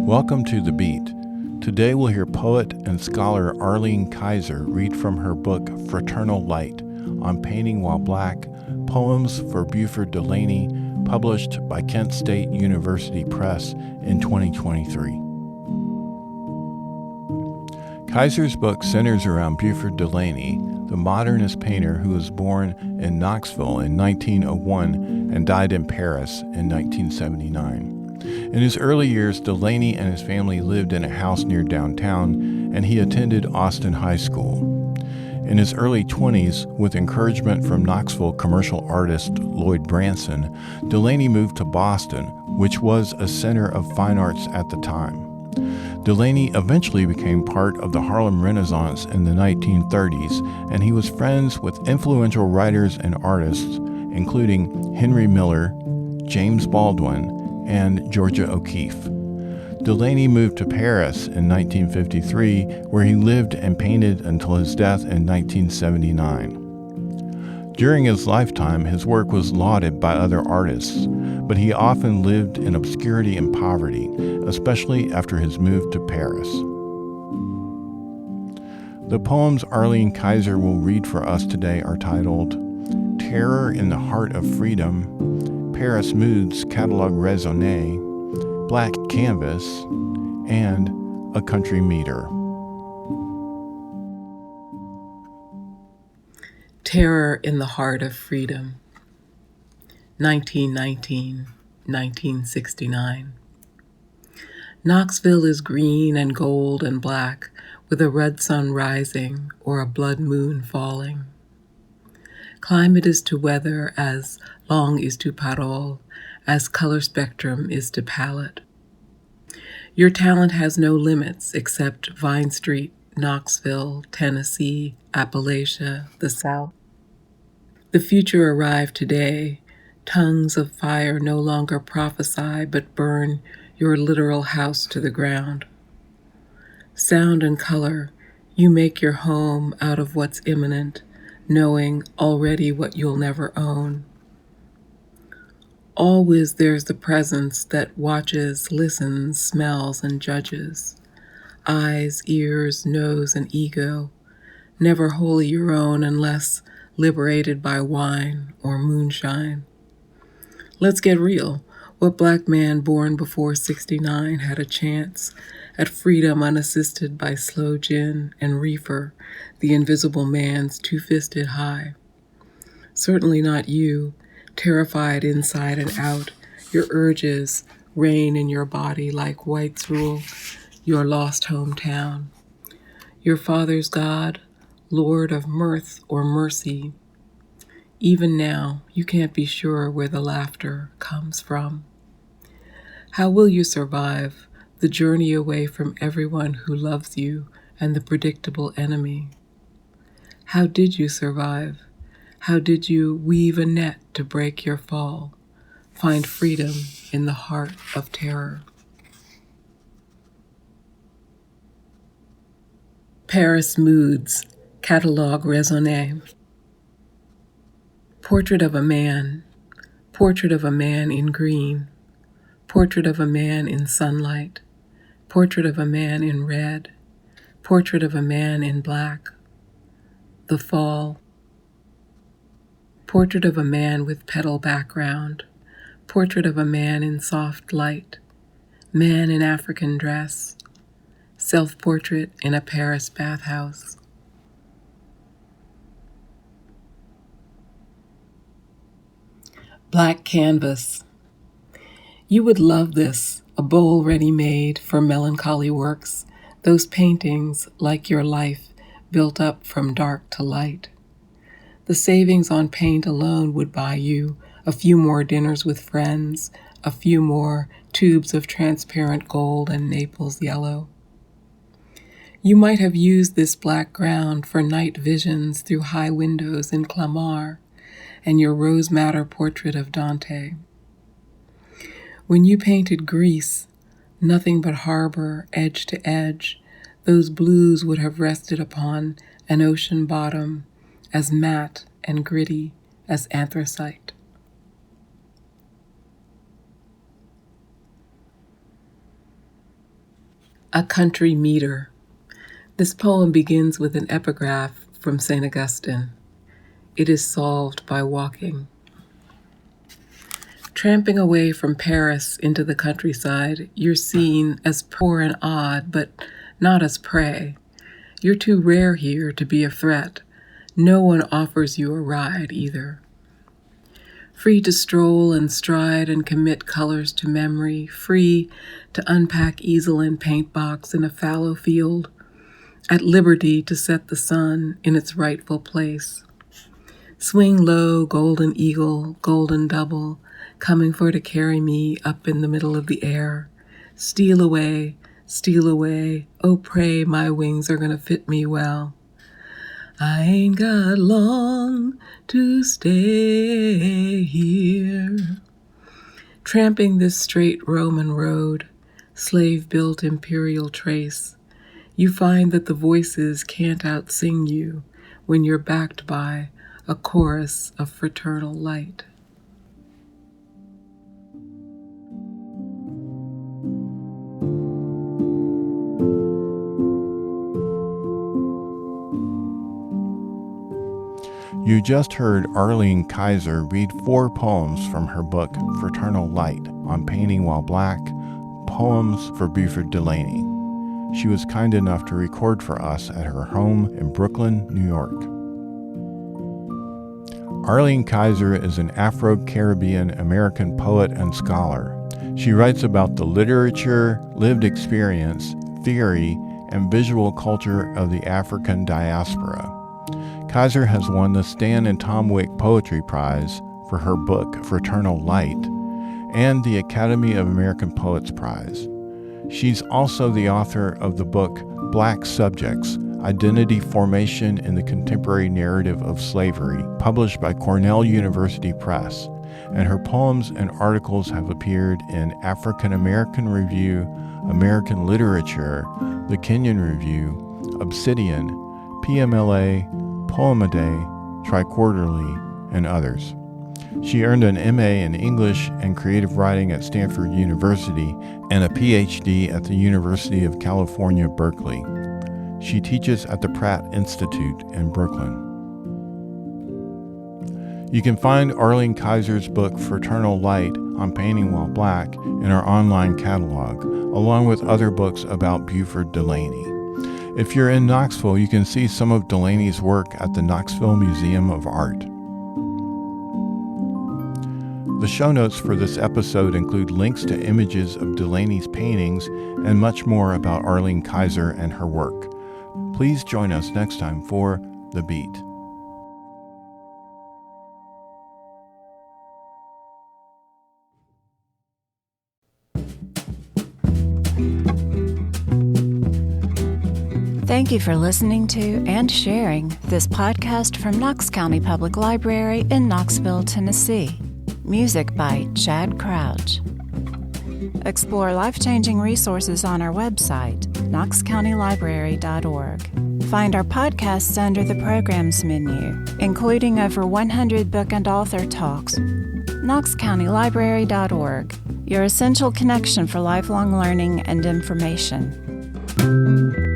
Welcome to The Beat. Today we'll hear poet and scholar Arlene Keizer read from her book Fraternal Light on Painting While Black, Poems for Beauford Delaney, published by Kent State University Press in 2023. Keizer's book centers around Beauford Delaney, the modernist painter who was born in Knoxville in 1901 and died in Paris in 1979. In his early years, Delaney and his family lived in a house near downtown, and he attended Austin High School. In his early 20s, with encouragement from Knoxville commercial artist Lloyd Branson, Delaney moved to Boston, which was a center of fine arts at the time. Delaney eventually became part of the Harlem Renaissance in the 1930s, and he was friends with influential writers and artists, including Henry Miller, James Baldwin, and Georgia O'Keeffe. Delaney moved to Paris in 1953, where he lived and painted until his death in 1979. During his lifetime, his work was lauded by other artists, but he often lived in obscurity and poverty, especially after his move to Paris. The poems Arlene Keizer will read for us today are titled Terror in the Heart of Freedom, Paris Moods Catalogue Raisonné, Black Canvas, and A Country Meter. Terror in the Heart of Freedom, 1919-1969. Knoxville is green and gold and black, with a red sun rising or a blood moon falling. Climate is to weather as langue is to parole, as color spectrum is to palette. Your talent has no limits except Vine Street, Knoxville, Tennessee, Appalachia, the South. The future arrived today. Tongues of fire no longer prophesy but burn your literal house to the ground. Sound and color, you make your home out of what's imminent, knowing already what you'll never own. Always there's the presence that watches, listens, smells, and judges. Eyes, ears, nose, and ego, never wholly your own unless liberated by wine or moonshine. Let's get real. What black man born before 69 had a chance at freedom unassisted by slow gin and reefer, the invisible man's two-fisted high? Certainly not you, terrified inside and out. Your urges reign in your body like whites rule your lost hometown. Your father's God, Lord of mirth or mercy. Even now, you can't be sure where the laughter comes from. How will you survive the journey away from everyone who loves you and the predictable enemy? How did you survive? How did you weave a net to break your fall, find freedom in the heart of terror? Paris Moods, Catalogue Raisonné. Portrait of a man in green, portrait of a man in sunlight, portrait of a man in red, portrait of a man in black. The fall. Portrait of a man with petal background, portrait of a man in soft light, man in African dress, self-portrait in a Paris bathhouse. Black canvas. You would love this, a bowl ready-made for melancholy works, those paintings like your life built up from dark to light. The savings on paint alone would buy you a few more dinners with friends, a few more tubes of transparent gold and Naples yellow. You might have used this black ground for night visions through high windows in Clamart and your rose madder portrait of Dante. When you painted Greece, nothing but harbor, edge to edge, those blues would have rested upon an ocean bottom as matte and gritty as anthracite. A Country Meter. This poem begins with an epigraph from St. Augustine. It is solved by walking. Tramping away from Paris into the countryside, you're seen as poor and odd, but not as prey. You're too rare here to be a threat. No one offers you a ride either. Free to stroll and stride and commit colors to memory, free to unpack easel and paint box in a fallow field, at liberty to set the sun in its rightful place. Swing low, golden eagle, golden double, coming for to carry me up in the middle of the air. Steal away, oh pray my wings are gonna fit me well. I ain't got long to stay here. Tramping this straight Roman road, slave-built imperial trace, you find that the voices can't outsing you when you're backed by a chorus of fraternal light. You just heard Arlene Keizer read 4 poems from her book Fraternal Light on Painting While Black, Poems for Beauford Delaney. She was kind enough to record for us at her home in Brooklyn, New York. Arlene Keizer is an Afro-Caribbean American poet and scholar. She writes about the literature, lived experience, theory, and visual culture of the African diaspora. Keizer has won the Stan and Tom Wick Poetry Prize for her book Fraternal Light and the Academy of American Poets Prize. She's also the author of the book Black Subjects, Identity Formation in the Contemporary Narrative of Slavery, published by Cornell University Press, and her poems and articles have appeared in African American Review, American Literature, the Kenyon Review, Obsidian, PMLA, Poem a Day, TriQuarterly, and others. She earned an MA in English and Creative Writing at Stanford University and a PhD at the University of California, Berkeley. She teaches at the Pratt Institute in Brooklyn. You can find Arlene Keizer's book Fraternal Light on Painting While Black in our online catalog, along with other books about Beauford Delaney. If you're in Knoxville, you can see some of Delaney's work at the Knoxville Museum of Art. The show notes for this episode include links to images of Delaney's paintings and much more about Arlene Keizer and her work. Please join us next time for The Beat. Thank you for listening to and sharing this podcast from Knox County Public Library in Knoxville, Tennessee. Music by Chad Crouch. Explore life-changing resources on our website, knoxcountylibrary.org. Find our podcasts under the Programs menu, including over 100 book and author talks. knoxcountylibrary.org, your essential connection for lifelong learning and information.